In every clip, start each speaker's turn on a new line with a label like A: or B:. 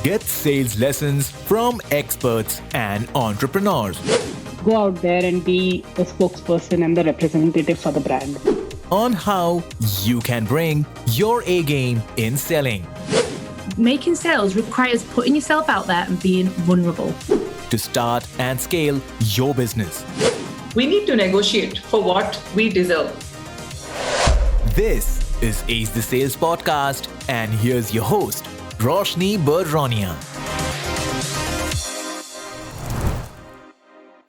A: Get sales lessons from experts and entrepreneurs
B: Go out there and be the spokesperson and the representative for the brand.
A: on how you can bring your A game in selling.
C: Making sales requires putting yourself out there and being vulnerable.
A: To start and scale your business.
D: We need to negotiate for what we deserve.
A: This is Ace the Sales Podcast, and here's your host, Roshni Baronia.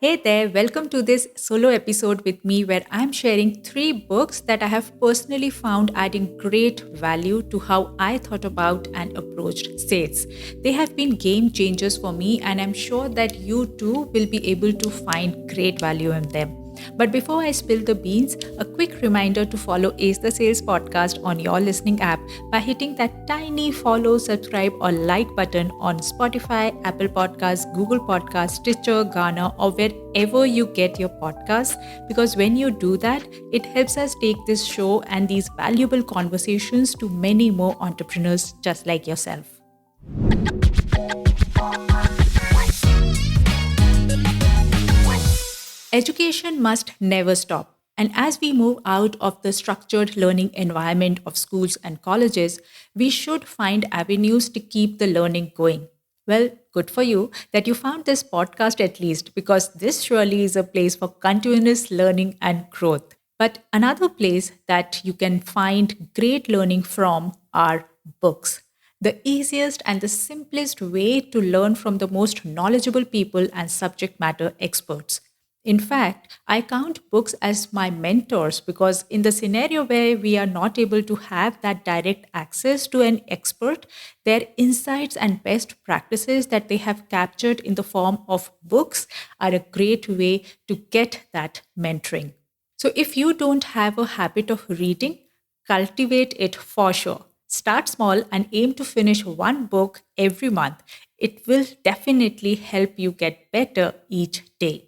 C: Hey there, welcome to this solo episode with me where I'm sharing 3 books that I have personally found adding great value to how I thought about and approached sales. They have been game changers for me, and I'm sure that you too will be able to find great value in them. But before I spill the beans, a quick reminder to follow Ace the Sales Podcast on your listening app by hitting that tiny follow, subscribe, or like button on Spotify, Apple Podcasts, Google Podcasts, Stitcher, Ghana, or wherever you get your podcasts. Because when you do that, it helps us take this show and these valuable conversations to many more entrepreneurs just like yourself. Education must never stop. And as we move out of the structured learning environment of schools and colleges, we should find avenues to keep the learning going. Well, good for you that you found this podcast at least, because this surely is a place for continuous learning and growth. But another place that you can find great learning from are books. The easiest and the simplest way to learn from the most knowledgeable people and subject matter experts. In fact, I count books as my mentors because in the scenario where we are not able to have that direct access to an expert, their insights and best practices that they have captured in the form of books are a great way to get that mentoring. So if you don't have a habit of reading, cultivate it for sure. Start small and aim to finish one book every month. It will definitely help you get better each day.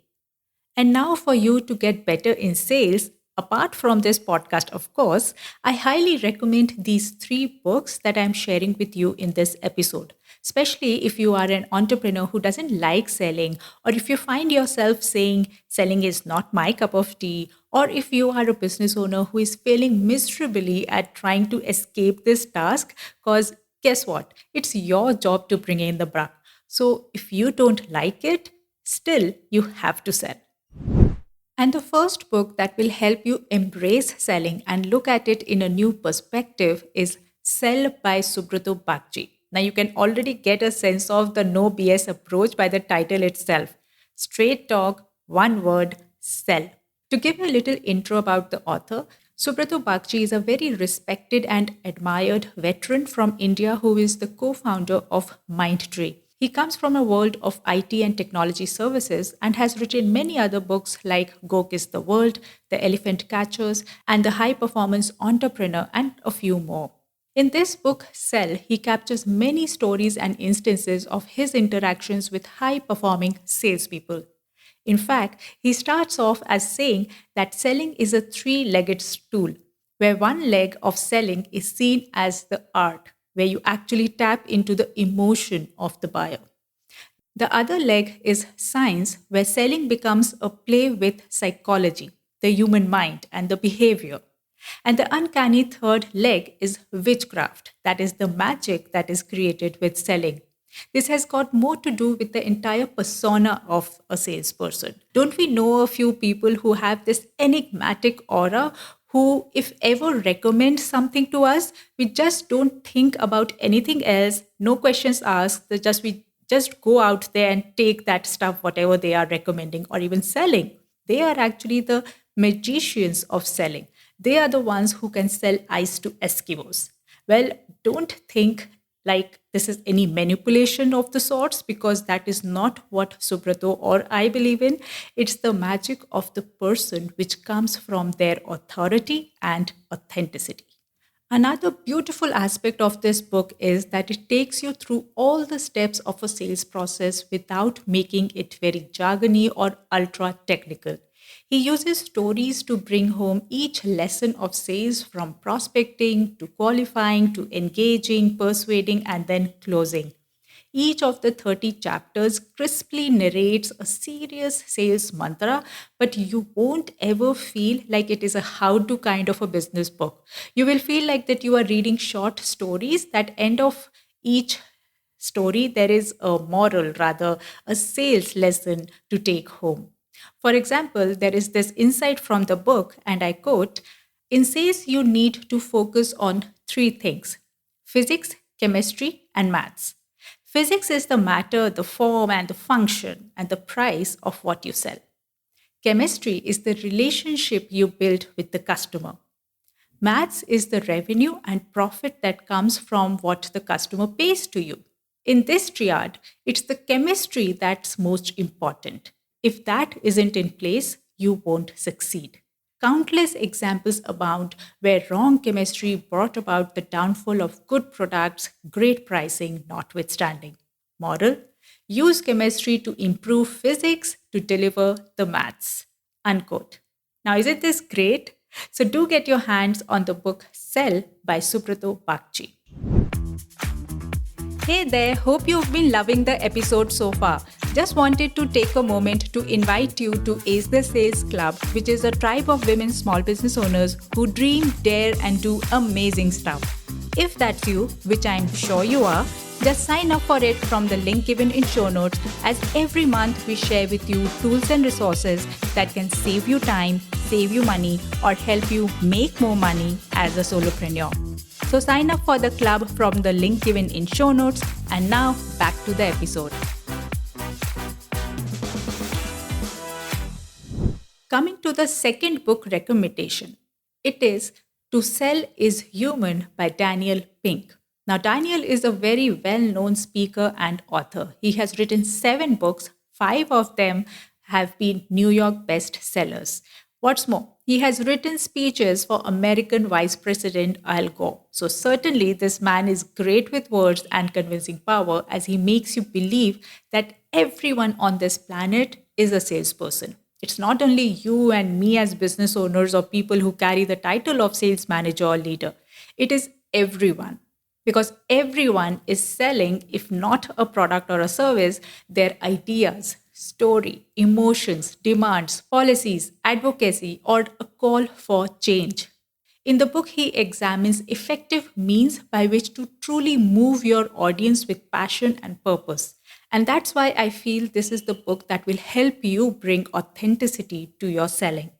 C: And now, for you to get better in sales, apart from this podcast, of course, I highly recommend these 3 books that I'm sharing with you in this episode. Especially if you are an entrepreneur who doesn't like selling, or if you find yourself saying selling is not my cup of tea, or if you are a business owner who is failing miserably at trying to escape this task, because guess what? It's your job to bring in the buck. So if you don't like it, still you have to sell. And the first book that will help you embrace selling and look at it in a new perspective is Sell by Subroto Bagchi. Now you can already get a sense of the no BS approach by the title itself. Straight talk, one word, sell. To give you a little intro about the author, Subroto Bagchi is a very respected and admired veteran from India who is the co-founder of Mindtree. He comes from a world of IT and technology services and has written many other books like Go Kiss the World, The Elephant Catchers, and The High Performance Entrepreneur, and a few more. In this book, Sell, he captures many stories and instances of his interactions with high-performing salespeople. In fact, he starts off as saying that selling is a 3-legged stool, where one leg of selling is seen as the art, where you actually tap into the emotion of the buyer. The other leg is science, where selling becomes a play with psychology, the human mind, and the behavior. And the uncanny third leg is witchcraft, that is the magic that is created with selling. This has got more to do with the entire persona of a salesperson. Don't we know a few people who have this enigmatic aura who, if ever recommend something to us, we just don't think about anything else, no questions asked, we just go out there and take that stuff, whatever they are recommending or even selling. They are actually the magicians of selling. They are the ones who can sell ice to Eskimos. Well, don't think like this is any manipulation of the sorts, because that is not what Subroto or I believe in. It's the magic of the person which comes from their authority and authenticity. Another beautiful aspect of this book is that it takes you through all the steps of a sales process without making it very jargony or ultra technical. He uses stories to bring home each lesson of sales, from prospecting to qualifying to engaging, persuading, and then closing. Each of the 30 chapters crisply narrates a serious sales mantra, but you won't ever feel like it is a how to kind of a business book. You will feel like that you are reading short stories that end of each story there is a moral, rather a sales lesson to take home. For example, there is this insight from the book, and I quote: in sales, you need to focus on three things: physics, chemistry, and maths. Physics is the matter, the form, and the function, and the price of what you sell. Chemistry is the relationship you build with the customer. Maths is the revenue and profit that comes from what the customer pays to you. In this triad, it's the chemistry that's most important. If that isn't in place, you won't succeed. Countless examples abound where wrong chemistry brought about the downfall of good products, great pricing notwithstanding. Moral: use chemistry to improve physics to deliver the maths. Unquote. Now, isn't this great? So, do get your hands on the book Sell by Subroto Bagchi. Hey there, hope you've been loving the episode so far. Just wanted to take a moment to invite you to Ace the Sales Club, which is a tribe of women small business owners who dream, dare, and do amazing stuff. If that's you, which I'm sure you are, just sign up for it from the link given in show notes, as every month we share with you tools and resources that can save you time, save you money, or help you make more money as a solopreneur. So sign up for the club from the link given in show notes. And now back to the episode. Coming to the second book recommendation, it is To Sell is Human by Daniel Pink. Now, Daniel is a very well-known speaker and author. He has written 7 books. 5 of them have been New York bestsellers. What's more, he has written speeches for American Vice President Al Gore. So certainly this man is great with words and convincing power, as he makes you believe that everyone on this planet is a salesperson. It's not only you and me as business owners or people who carry the title of sales manager or leader. It is everyone. Because everyone is selling, if not a product or a service, their ideas, story, emotions, demands, policies, advocacy, or a call for change. In the book, he examines effective means by which to truly move your audience with passion and purpose. And that's why I feel this is the book that will help you bring authenticity to your selling.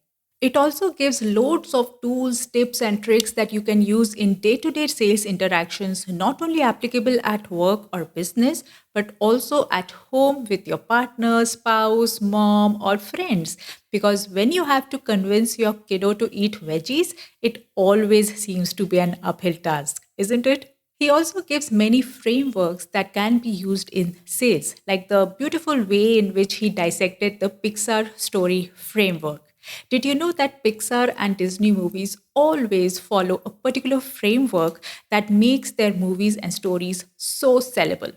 C: It also gives loads of tools, tips, and tricks that you can use in day-to-day sales interactions, not only applicable at work or business, but also at home with your partner, spouse, mom, or friends. Because when you have to convince your kiddo to eat veggies, it always seems to be an uphill task, isn't it? He also gives many frameworks that can be used in sales, like the beautiful way in which he dissected the Pixar story framework. Did you know that Pixar and Disney movies always follow a particular framework that makes their movies and stories so sellable?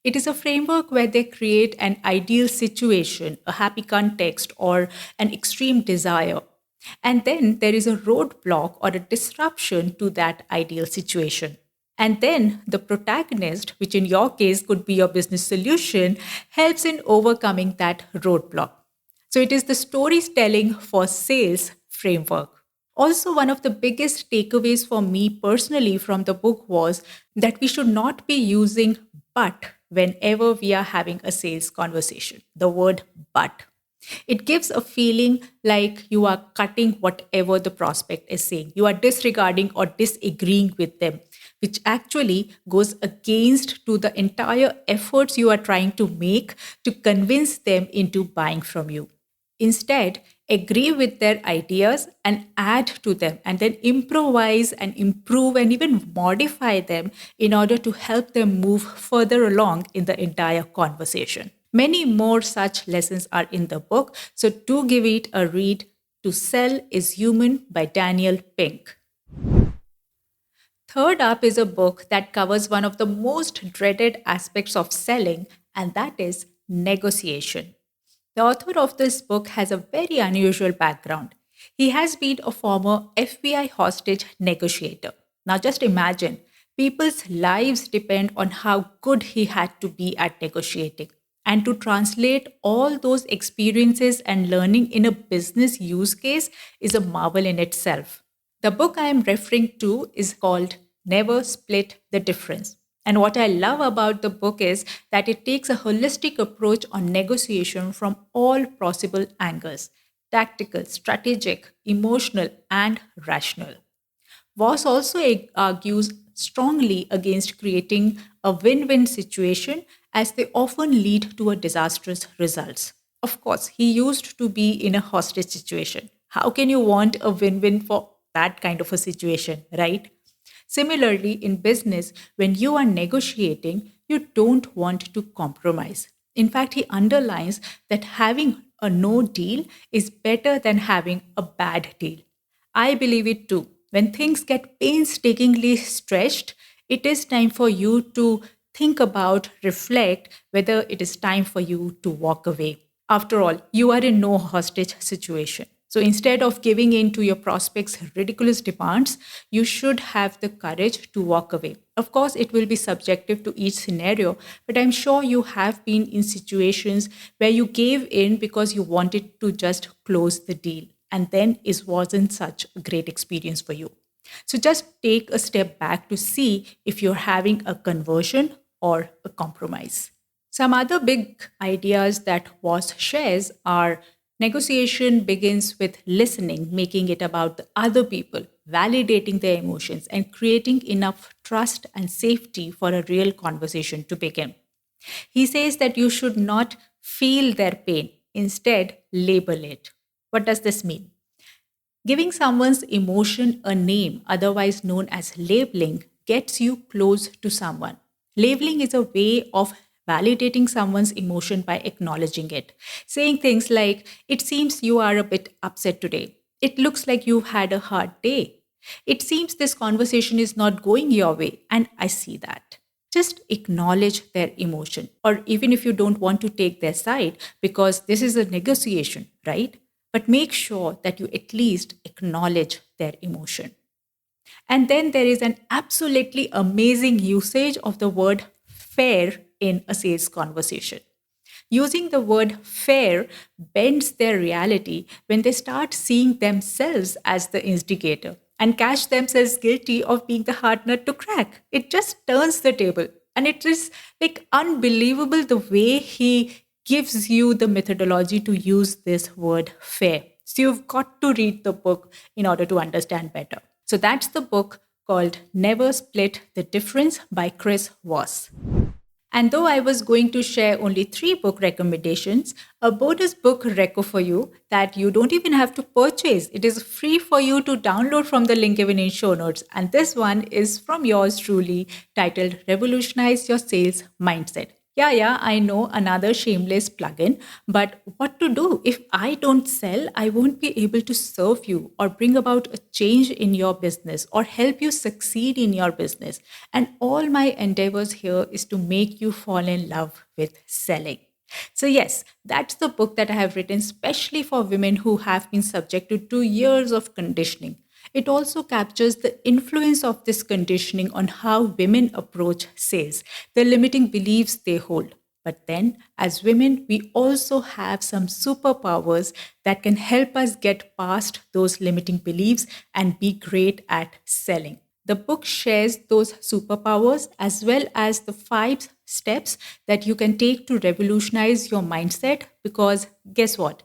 C: It is a framework where they create an ideal situation, a happy context, or an extreme desire. And then there is a roadblock or a disruption to that ideal situation. And then the protagonist, which in your case could be your business solution, helps in overcoming that roadblock. So it is the storytelling for sales framework. Also, one of the biggest takeaways for me personally from the book was that we should not be using but whenever we are having a sales conversation. The word but. It gives a feeling like you are cutting whatever the prospect is saying. You are disregarding or disagreeing with them, which actually goes against to the entire efforts you are trying to make to convince them into buying from you. Instead, agree with their ideas and add to them, and then improvise and improve and even modify them in order to help them move further along in the entire conversation. Many more such lessons are in the book, so do give it a read. To Sell is Human by Daniel Pink. Third up is a book that covers one of the most dreaded aspects of selling, and that is negotiation. The author of this book has a very unusual background. He has been a former FBI hostage negotiator. Now just imagine People's lives depend on how good he had to be at negotiating. And to translate all those experiences and learning in a business use case is a marvel in itself. The book I am referring to is called Never Split the Difference. And what I love about the book is that it takes a holistic approach on negotiation from all possible angles: tactical, strategic, emotional, and rational. Voss also argues strongly against creating a win win situation as they often lead to a disastrous results. Of course, he used to be in a hostage situation. How can you want a win win for that kind of a situation, right? Similarly, in business, when you are negotiating, you don't want to compromise. In fact, he underlines that having a no deal is better than having a bad deal. I believe it too. When things get painstakingly stretched, it is time for you to think about, reflect whether it is time for you to walk away. After all, you are in no hostage situation. So instead of giving in to your prospects' ridiculous demands, you should have the courage to walk away. Of course, it will be subjective to each scenario, but I'm sure you have been in situations where you gave in because you wanted to just close the deal, and then it wasn't such a great experience for you. So just take a step back to see if you're having a conversion or a compromise. Some other big ideas that Voss shares are: negotiation begins with listening, making it about the other people, validating their emotions, and creating enough trust and safety for a real conversation to begin. He says that you should not feel their pain, instead, label it. What does this mean? Giving someone's emotion a name, otherwise known as labeling, gets you close to someone. Labeling is a way of validating someone's emotion by acknowledging it. Saying things like, "It seems you are a bit upset today. It looks like you've had a hard day. It seems this conversation is not going your way, and I see that." Just acknowledge their emotion. Or even if you don't want to take their side, because this is a negotiation, right? But make sure that you at least acknowledge their emotion. And then there is an absolutely amazing usage of the word fair in a sales conversation. Using the word fair bends their reality when they start seeing themselves as the instigator and catch themselves guilty of being the hard nut to crack. It just turns the table. And it is like unbelievable the way he gives you the methodology to use this word fair. So you've got to read the book in order to understand better. So that's the book called Never Split the Difference by Chris Voss. And though I was going to share only 3 book recommendations, a bonus book reco for you that you don't even have to purchase. It is free for you to download from the link given in show notes. And this one is from yours truly, titled Revolutionize Your Sales Mindset. Yeah, I know, another shameless plugin, but what to do? If I don't sell, I won't be able to serve you or bring about a change in your business or help you succeed in your business. And all my endeavors here is to make you fall in love with selling. So, yes, that's the book that I have written specially for women who have been subjected to years of conditioning. It also captures the influence of this conditioning on how women approach sales, the limiting beliefs they hold. But then, as women, we also have some superpowers that can help us get past those limiting beliefs and be great at selling. The book shares those superpowers as well as the 5 steps that you can take to revolutionize your mindset, because guess what?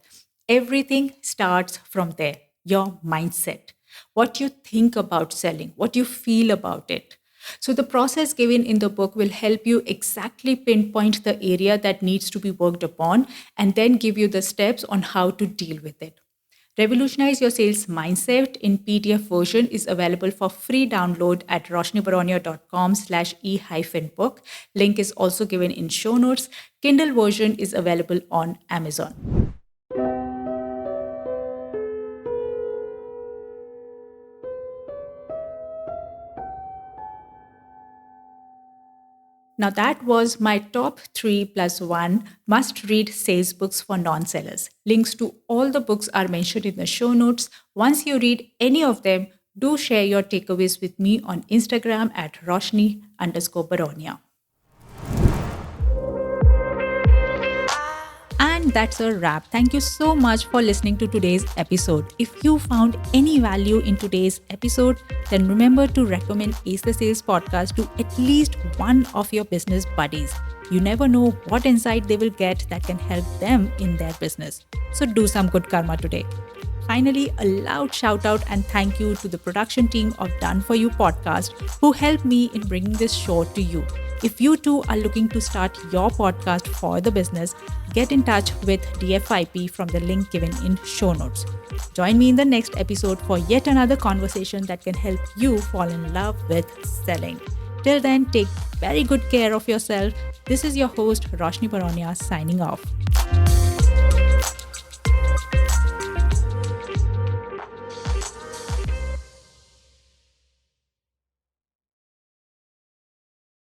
C: Everything starts from there, your mindset. What you think about selling, what you feel about it. So the process given in the book will help you exactly pinpoint the area that needs to be worked upon and then give you the steps on how to deal with it. Revolutionize Your Sales Mindset in PDF version is available for free download at roshnibaronia.com/e-book. Link is also given in show notes. Kindle version is available on Amazon. Now, that was my top 3 plus 1 must read sales books for non sellers. Links to all the books are mentioned in the show notes. Once you read any of them, Do share your takeaways with me on Instagram at Roshni_Baronia. And that's a wrap. Thank you so much for listening to today's episode. If you found any value in today's episode, then remember to recommend Ace the Sales podcast to at least one of your business buddies. You never know what insight they will get that can help them in their business. So do some good karma today. Finally, a loud shout out and thank you to the production team of Done For You podcast who helped me in bringing this show to you. If you too are looking to start your podcast for the business, get in touch with DFIP from the link given in show notes. Join me in the next episode for yet another conversation that can help you fall in love with selling. Till then, take very good care of yourself. This is your host, Roshni Baronia, signing off.